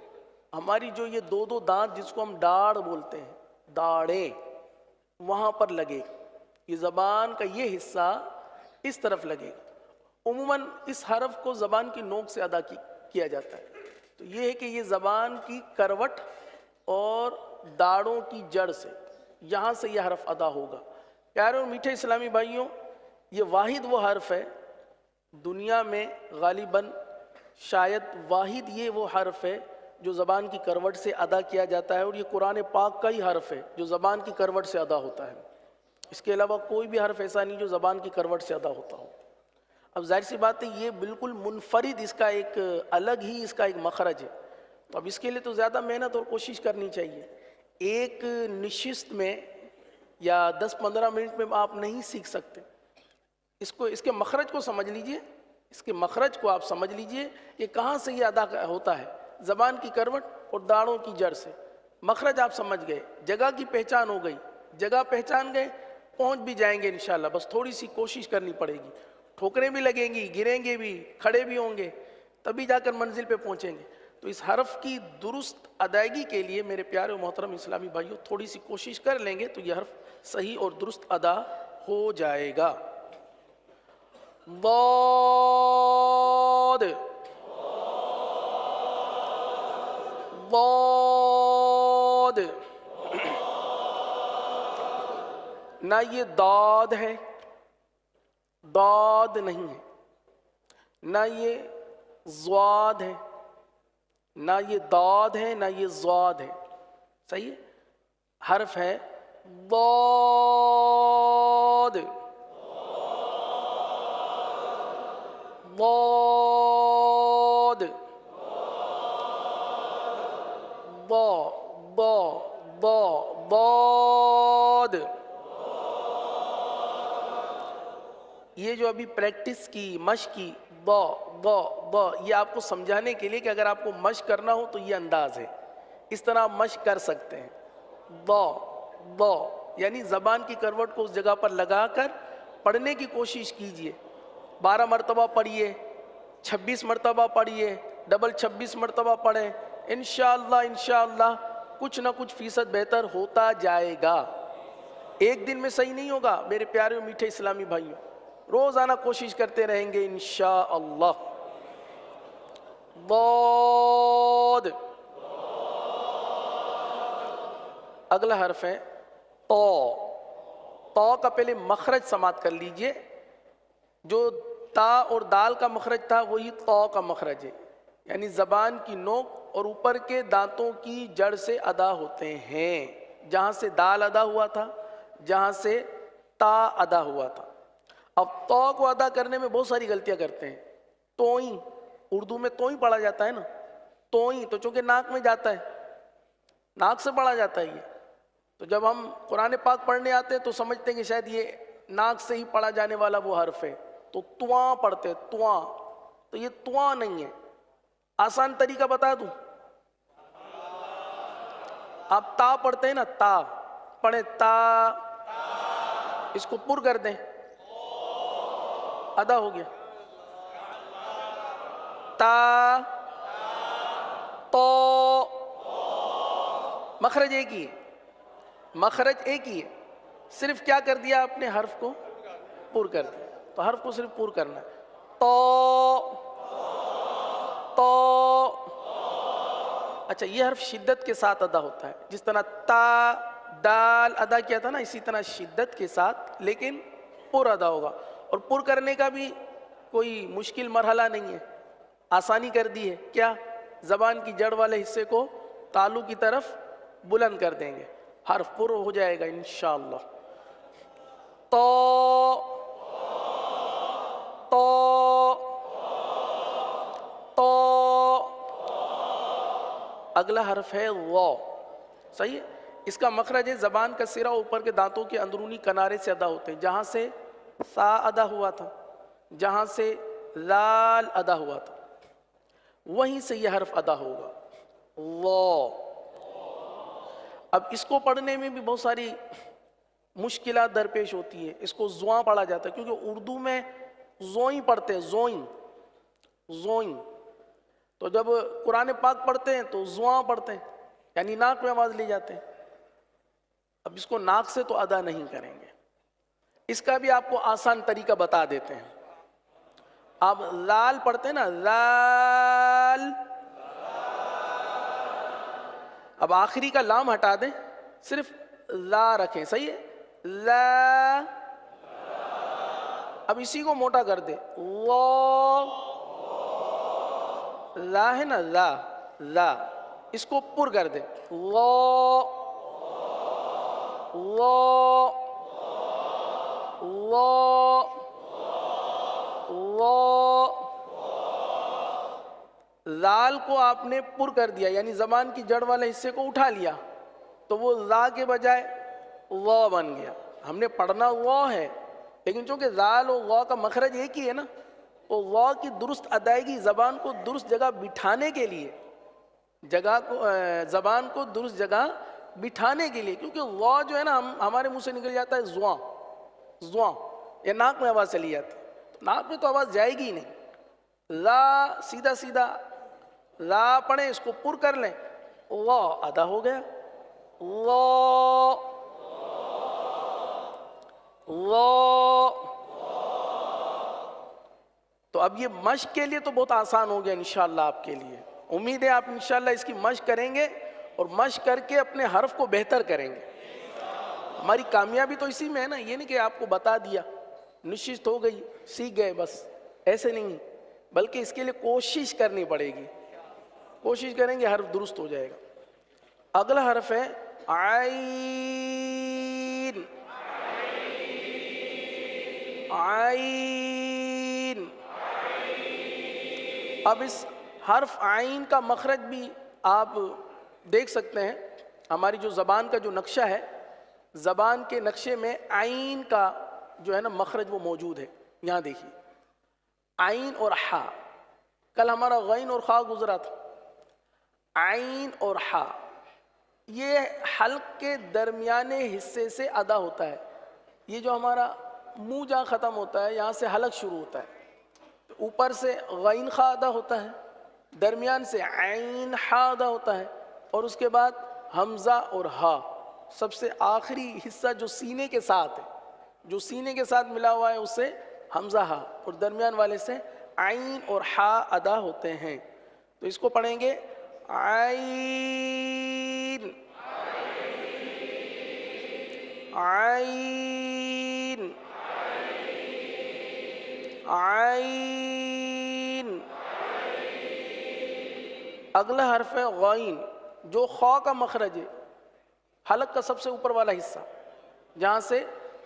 ہماری جو یہ دو دو دانت جس کو ہم ڈاڑ بولتے ہیں، داڑیں، وہاں پر لگے گا. یہ زبان کا یہ حصہ اس طرف لگے گا. عموماً اس حرف کو زبان کی نوک سے ادا کیا جاتا ہے. تو یہ ہے کہ یہ زبان کی کروٹ اور داڑوں کی جڑ سے، یہاں سے یہ حرف ادا ہوگا. پیارے اور میٹھے اسلامی بھائیوں، یہ واحد وہ حرف ہے دنیا میں، غالباً شاید واحد یہ وہ حرف ہے جو زبان کی کروٹ سے ادا کیا جاتا ہے، اور یہ قرآن پاک کا ہی حرف ہے جو زبان کی کروٹ سے ادا ہوتا ہے. اس کے علاوہ کوئی بھی حرف ایسا نہیں جو زبان کی کروٹ سے ادا ہوتا ہو. اب ظاہر سی بات ہے یہ بالکل منفرد، اس کا ایک الگ ہی اس کا ایک مخرج ہے. تو اب اس کے لیے تو زیادہ محنت اور کوشش کرنی چاہیے. ایک نشست میں یا 10-15 منٹ میں آپ نہیں سیکھ سکتے. اس کے مخرج کو سمجھ لیجئے، اس کے مخرج کو آپ سمجھ لیجئے کہ کہاں سے یہ ادا ہوتا ہے. زبان کی کروٹ اور داڑوں کی جڑ سے. مخرج آپ سمجھ گئے، جگہ کی پہچان ہو گئی. جگہ پہچان گئے، پہنچ بھی جائیں گے انشاءاللہ. بس تھوڑی سی کوشش کرنی پڑے گی. ٹھوکریں بھی لگیں گی، گریں گے بھی، کھڑے بھی ہوں گے، تبھی جا کر منزل پہ پہنچیں گے. تو اس حرف کی درست ادائیگی کے لیے میرے پیارے و محترم اسلامی بھائیوں تھوڑی سی کوشش کر لیں گے تو یہ حرف صحیح اور درست ادا ہو جائے گا. ضاد، ضاد. نہ یہ داد ہے، داد نہیں ہے، نہ یہ ضاد ہے، نہ یہ داد ہے، نہ یہ ضاد ہے. صحیح ہے؟ حرف ہے ضاد، ضاد، ضا ضا ضا ضاد. یہ جو ابھی پریکٹس کی، مشق کی، ضا ضا ضا، یہ آپ کو سمجھانے کے لیے کہ اگر آپ کو مشق کرنا ہو تو یہ انداز ہے، اس طرح آپ مشق کر سکتے ہیں. ضا ضا یعنی زبان کی کروٹ کو اس جگہ پر لگا کر پڑھنے کی کوشش کیجئے. 12 مرتبہ پڑھیے، 26 مرتبہ پڑھیے، ڈبل 26 مرتبہ پڑھیں. انشاءاللہ انشاءاللہ کچھ نہ کچھ فیصد بہتر ہوتا جائے گا. ایک دن میں صحیح نہیں ہوگا میرے پیارے و میٹھے اسلامی بھائیوں، روزانہ کوشش کرتے رہیں گے انشاءاللہ. ضاد. اگلا حرف ہے طا. طا کا پہلے مخرج سماعت کر لیجئے. جو تا اور دال کا مخرج تھا وہی طا کا مخرج ہے، یعنی زبان کی نوک اور اوپر کے دانتوں کی جڑ سے ادا ہوتے ہیں. جہاں سے دال ادا ہوا تھا، جہاں سے تا ادا ہوا تھا. اب طا کو ادا کرنے میں بہت ساری غلطیاں کرتے ہیں. توئیں، اردو میں توئیں پڑھا جاتا ہے نا، توئیں تو چونکہ ناک میں جاتا ہے، ناک سے پڑھا جاتا ہے یہ. تو جب ہم قرآن پاک پڑھنے آتے ہیں تو سمجھتے ہیں کہ شاید یہ ناک سے ہی پڑھا جانے والا وہ حرف ہے، تو تواں پڑھتے ہیں، تواں. تو یہ تواں نہیں ہے. آسان طریقہ بتا دوں، آپ تا پڑھتے ہیں نا، تا پڑھیں، تا، اس کو پر کر دیں، ادا ہو گیا. تا تو مخرج ایک ہی ہے. مخرج ایک ہی ہے، صرف کیا کر دیا آپ نے؟ حرف کو پر کر دیا، تو حرف کو صرف پر کرنا ہے. تو اچھا یہ حرف شدت کے ساتھ ادا ہوتا ہے، جس طرح تا دال ادا کیا تھا نا، اسی طرح شدت کے ساتھ لیکن پر ادا ہوگا. اور پر کرنے کا بھی کوئی مشکل مرحلہ نہیں ہے، آسانی کر دی ہے. کیا؟ زبان کی جڑ والے حصے کو تالو کی طرف بلند کر دیں گے، حرف پر ہو جائے گا انشاءاللہ. تو اگلا حرف ہے وا. صحیح ہے؟ اس کا مخرج ہے زبان کا سرا اوپر کے دانتوں کے اندرونی کنارے سے ادا ہوتے ہیں، جہاں سے سا ادا ہوا تھا، جہاں سے لال ادا ہوا تھا، وہیں سے یہ حرف ادا ہوگا وا. اب اس کو پڑھنے میں بھی بہت ساری مشکلات درپیش ہوتی ہے. اس کو زواں پڑھا جاتا ہے، کیونکہ اردو میں زوئیں پڑھتے ہیں، زوئیں. تو جب قرآن پاک پڑھتے ہیں تو زواں پڑھتے ہیں، یعنی ناک میں آواز لے جاتے ہیں. اب اس کو ناک سے تو ادا نہیں کریں گے. اس کا بھی آپ کو آسان طریقہ بتا دیتے ہیں. آپ لال پڑھتے ہیں نا، لال، اب آخری کا لام ہٹا دیں، صرف لا رکھیں. صحیح ہے؟ لا. اب اسی کو موٹا کر دیں، لا ہے نا، لا، اس کو پر کر دیں، لال کو آپ نے پر کر دیا، یعنی زبان کی جڑ والے حصے کو اٹھا لیا، تو وہ لا کے بجائے وا بن گیا. ہم نے پڑھنا وا ہے، لیکن چونکہ لال اور وا کا مخرج ایک ہی ہے نا، تو وا کی درست ادائیگی، زبان کو درست جگہ بٹھانے کے لیے، زبان کو درست جگہ بٹھانے کے لیے، کیونکہ وا جو ہے نا ہمارے منہ سے نکل جاتا ہے زواں، یا ناک میں آواز چلی جاتی ہے، تو ناک میں تو آواز جائے گی ہی نہیں. لا سیدھا لا پڑھیں، اس کو پر کر لیں، وا ادا ہو گیا. تو اب یہ مشق کے لیے تو بہت آسان ہو گیا انشاءاللہ آپ کے لیے. امید ہے آپ انشاءاللہ اس کی مشق کریں گے، اور مشق کر کے اپنے حرف کو بہتر کریں گے. ہماری کامیابی تو اسی میں ہے نا، یہ نہیں کہ آپ کو بتا دیا، نشست ہو گئی، سیکھ گئے بس، ایسے نہیں، بلکہ اس کے لیے کوشش کرنی پڑے گی. کوشش کریں گے حرف درست ہو جائے گا. اگلا حرف ہے عین. اب اس حرف عین کا مخرج بھی آپ دیکھ سکتے ہیں. ہماری جو زبان کا جو نقشہ ہے، زبان کے نقشے میں عین کا جو ہے نا مخرج وہ موجود ہے. یہاں دیکھیے، عین اور حا. کل ہمارا غین اور خا گزرا تھا. عین اور حا یہ حلق کے درمیانے حصے سے ادا ہوتا ہے. یہ جو ہمارا منہ جہاں ختم ہوتا ہے، یہاں سے حلق شروع ہوتا ہے. اوپر سے غین خا ادا ہوتا ہے، درمیان سے عین حا ادا ہوتا ہے، اور اس کے بعد حمزہ اور ہا. سب سے آخری حصہ جو سینے کے ساتھ ہے، جو سینے کے ساتھ ملا ہوا ہے، اس سے حمزہ ہا، اور درمیان والے سے عین اور حا ادا ہوتے ہیں. تو اس کو پڑھیں گے عین، عین، عین. اگلا حرف ہے غین، جو خا کا مخرج ہے، حلق کا سب سے اوپر والا حصہ، جہاں سے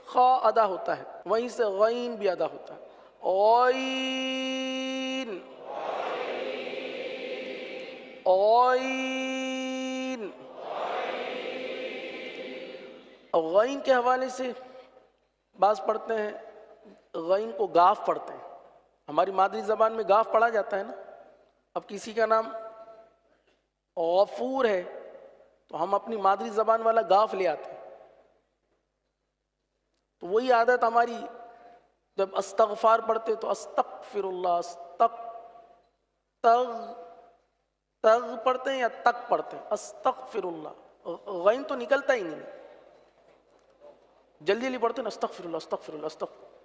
خا ادا ہوتا ہے، وہیں سے غین بھی ادا ہوتا ہے. غین، غین. غین کے حوالے سے بعض پڑھتے ہیں غین کو گاف پڑھتے ہیں. ہماری مادری زبان میں گاف پڑھا جاتا ہے نا. اب کسی کا نام غفور ہے تو ہم اپنی مادری زبان والا گاف لے آتے ہیں. تو وہی عادت ہماری، جب استغفار پڑھتے تو استغفر اللہ، تغ پڑھتے ہیں یا تک پڑھتے ہیں؟ استغفر اللہ. غین تو نکلتا ہی نہیں. جلدی جلدی پڑھتے ہیں استغفر اللہ استغفر اللہ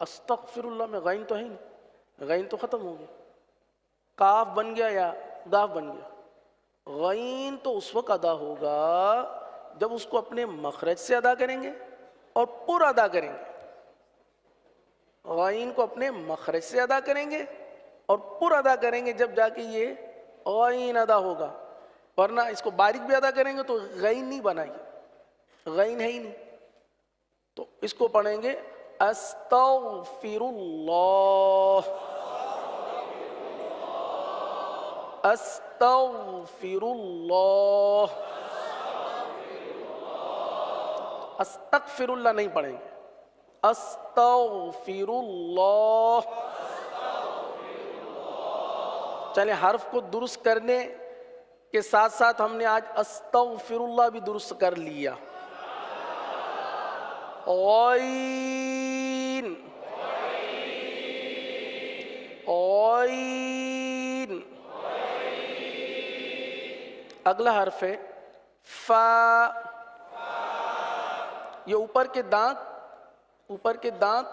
استغفر اللہ میں غین تو ہے ہی نہیں، غین تو ختم ہو گیا، کاف بن گیا یا گاف بن گیا؟ غین تو اس وقت ادا ہوگا جب اس کو اپنے مخرج سے ادا کریں گے اور پر ادا کریں گے، غین کو اپنے مخرج سے ادا کریں گے اور پر ادا کریں گے، جب جا کے یہ غین ادا ہوگا، ورنہ اس کو باریک بھی ادا کریں گے تو غین نہیں بنائے گی، غین ہے ہی نہیں۔ تو اس کو پڑھیں گے استغفر اللہ استغفر اللہ، استغفر اللہ نہیں پڑھیں گے، استغفر اللہ۔ چلیں حرف کو درست کرنے کے ساتھ ساتھ ہم نے آج استغفر اللہ بھی درست کر لیا۔ غین غین، اگلا حرف ہے فا، یہ اوپر کے دانت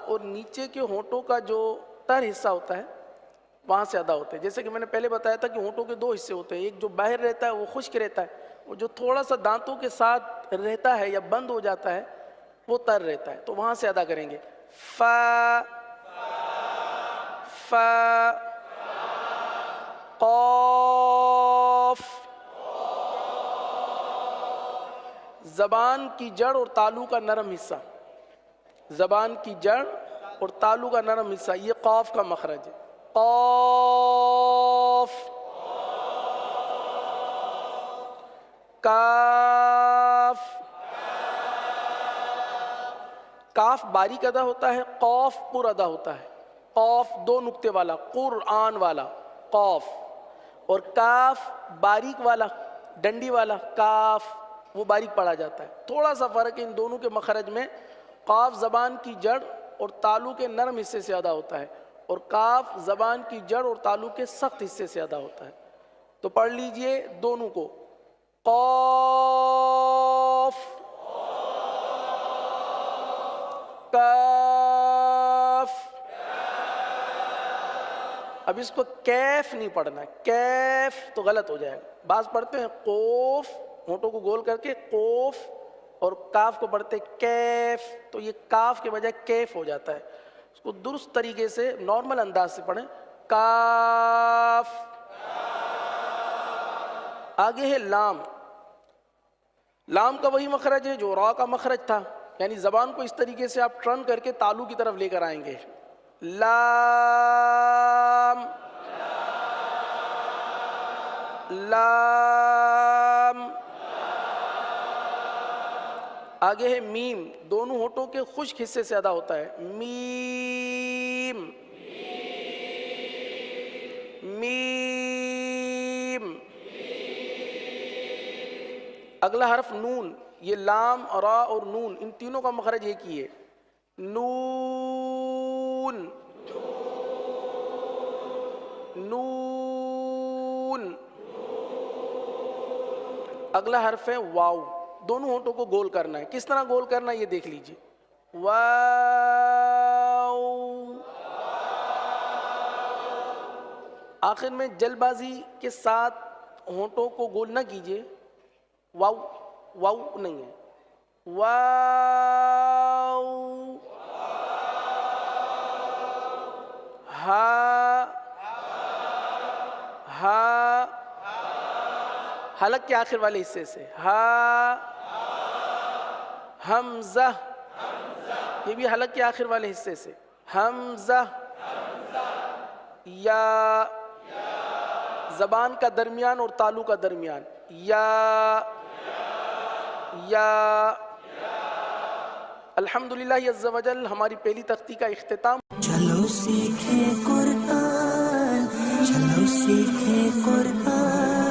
اور نیچے کے ہونٹوں کا جو تر حصہ ہوتا ہے وہاں سے ادا ہوتے ہیں۔ جیسے کہ میں نے پہلے بتایا تھا کہ ہونٹوں کے دو حصے ہوتے ہیں، ایک جو باہر رہتا ہے وہ خشک رہتا ہے، وہ جو تھوڑا سا دانتوں کے ساتھ رہتا ہے یا بند ہو جاتا ہے وہ تر رہتا ہے، تو وہاں سے ادا کریں گے فا فا، قاف، زبان کی جڑ اور تالو کا نرم حصہ، زبان کی جڑ اور تالو کا نرم حصہ، یہ قاف کا مخرج ہے، قاف، کاف، کاف باریک ادا ہوتا ہے، قاف پر ادا ہوتا ہے، قاف دو نقطے والا قرآن والا قاف، اور کاف باریک والا ڈنڈی والا کاف، وہ باریک پڑھا جاتا ہے۔ تھوڑا سا فرق ہے ان دونوں کے مخرج میں، قاف زبان کی جڑ اور تالو کے نرم حصے سے ادا ہوتا ہے اور کاف زبان کی جڑ اور تالو کے سخت حصے سے ادا ہوتا ہے۔ تو پڑھ لیجئے دونوں کو، قاف کاف، اب اس کو کیف نہیں پڑھنا ہے، کیف تو غلط ہو جائے گا، بعض پڑھتے ہیں قوف، ہونٹوں کو گول کر کے قوف، اور کاف کو پڑھتے کیف، تو یہ کاف کے بجائے کیف ہو جاتا ہے، اس کو درست طریقے سے نارمل انداز سے پڑھیں، کاف۔ آگے ہے لام، لام کا وہی مخرج ہے جو را کا مخرج تھا، یعنی زبان کو اس طریقے سے آپ ٹرن کر کے تالو کی طرف لے کر آئیں گے، لام لام۔ آگے ہے میم، دونوں ہونٹوں کے خشک حصے سے ادا ہوتا ہے، میم میم۔ اگلا حرف نون، یہ لام، را اور نون، ان تینوں کا مخرج ایک ہی ہے، نون نون۔ اگلا حرف ہے واو، دونوں ہونٹوں کو گول کرنا ہے، کس طرح گول کرنا ہے یہ دیکھ لیجئے، واو۔ آخر میں جلد بازی کے ساتھ ہونٹوں کو گول نہ کیجئے، واو واو نہیں ہے، واو۔ ہا ہا، حلق کے آخر والے حصے سے، ہا۔ حمزہ، یہ بھی حلق کے آخر والے حصے سے، حمزہ۔ یا، زبان کا درمیان اور تالو کا درمیان، یا یا۔ الحمدللہ عز و جل، ہماری پہلی تختی کا اختتام۔ چلو سیکھیں قرآن، چلو سیکھیں قرآن۔